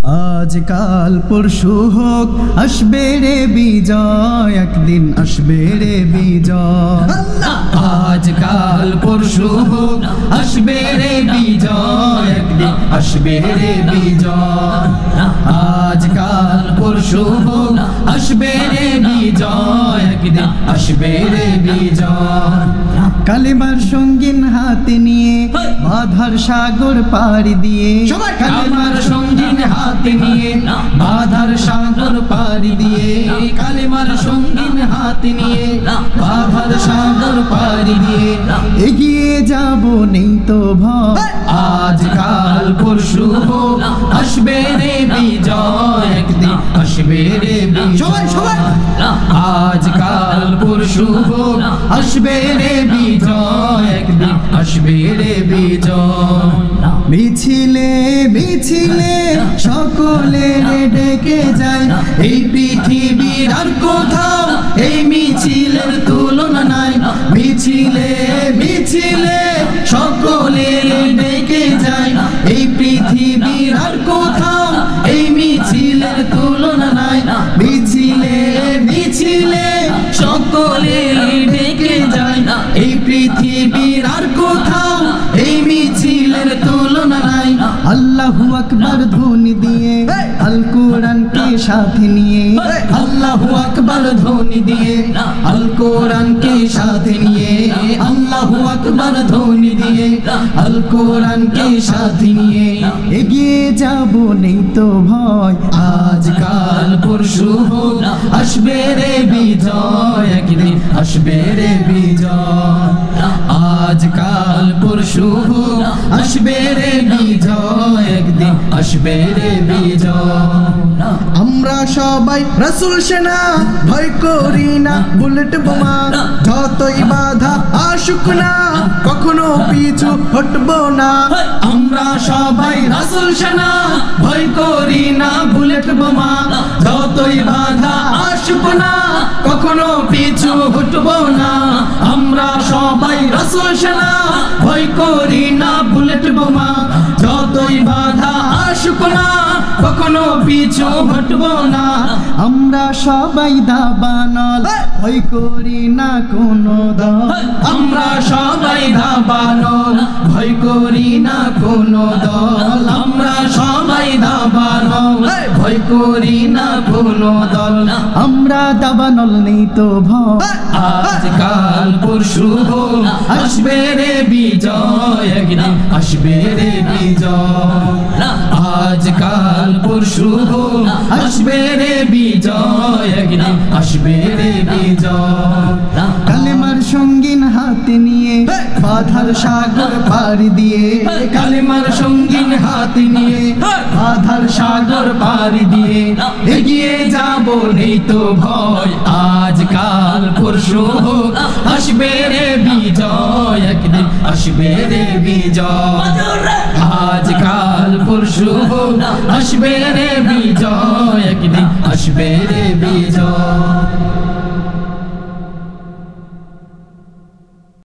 আজ কাল পরশু হোক আসবে রে বিজয়, একদিন আসবে রে বিজয়। আজ কাল পরশু হোক আসবে রে বিজয়, একদিন আসবে রে বিজয়। আজ কাল পরশু হোক আসবে রে বিজয়, একদিন আসবে রে বিজয়। কালেমার সঙ্গীন হাতে নিয়ে বাধার সাগর পাড়ি দিয়ে, কালেমার সঙ্গীন হাতে নিয়ে বাধার সাগর পাড়ি দিয়ে, কালেমার সঙ্গীন হাতে নিয়ে বাধার সাগর পাড়ি দিয়ে এগিয়ে যাব নেই তো ভয়। আজ কাল পরশু হোক আসবে রে বিজয়, একদিন আসবে রে বিজয়। আজ কাল পরশু হোক আসবে রে বিজয়, একদিন আসবে রে বিজয়। মিছিলে মিছিলে সকলে ডেকে যায়, এই পৃথিবীর আর কোথাও এই মিছিলের তুলনা নাই। মিছিলে মিছিলে সকলে ডেকে যায়, এই পৃথিবীর আর কোথাও এই মিছিলের তুলনা নাই। মিছিলে মিছিলে সকলে ডেকে যায়, এই পৃথিবীর আর কোথাও এই মিছিলের তুলনা নাই। আল্লাহু আকবার ধ্বনি দিয়ে আল কোরআনকে সাথে নিয়ে, আল্লাহু আকবার ধ্বনি দিয়ে আল কোরআনকে সাথে নিয়ে, আল্লাহু আকবার ধ্বনি দিয়ে আল কোরআনকে সাথে নিয়ে এগিয়ে যাব নেই তো ভয়। আজ কাল পরশু হোক আসবে রে বিজয়, একদিন আসবে রে বিজয়। আজ কাল পরশু হোক আসবে রে বিজয়, একদিন আসবে রে বিজয়। আমরা সবাই রাসূল সেনা, ভয় করি না বুলেট বোমা, যতই বাধা আসুক না কখনো পিছু হটবো না। আমরা সবাই রাসূল সেনা, ভয় করি না বুলেট বোমা, যতই বাধা আসুক না কখনো পিছু হটবো না। আমরা সবাই রাসূল সেনা, ভয় করি না বুলেট বোমা, যতই বাধা আসুক না কখনো পিছু হটবো না। আমরা সবাই দাবানল, ভয় করি না কোনো দল। আমরা সবাই দাবানল, ভয় করি না কোনো দল। আমরা সবাই দাবানল, ভয় করি না কোনো দল। আমরা দাবানল নেই তো ভয়। আজ কাল পরশু হোক আসবে রে বিজয়, একদিন আসবে রে বিজয়। আজ কাল পরশু হোক আসবে রে বিজয়, একদিন আসবে রে বিজয়। কালেমার সঙ্গীন হাতে নিয়ে বাধার সাগর পাড়ি দিয়ে, কালেমার সঙ্গীন হাতে নিয়ে বাধার সাগর পাড়ি দিয়ে এগিয়ে যাব নেই তো ভয়। আজ কাল পরশু হোক আসবে রে বিজয়, একদিন আসবে রে বিজয়। আজ কাল পরশু হোক আসবে রে বিজয়, একদিন আসবে রে বিজয়।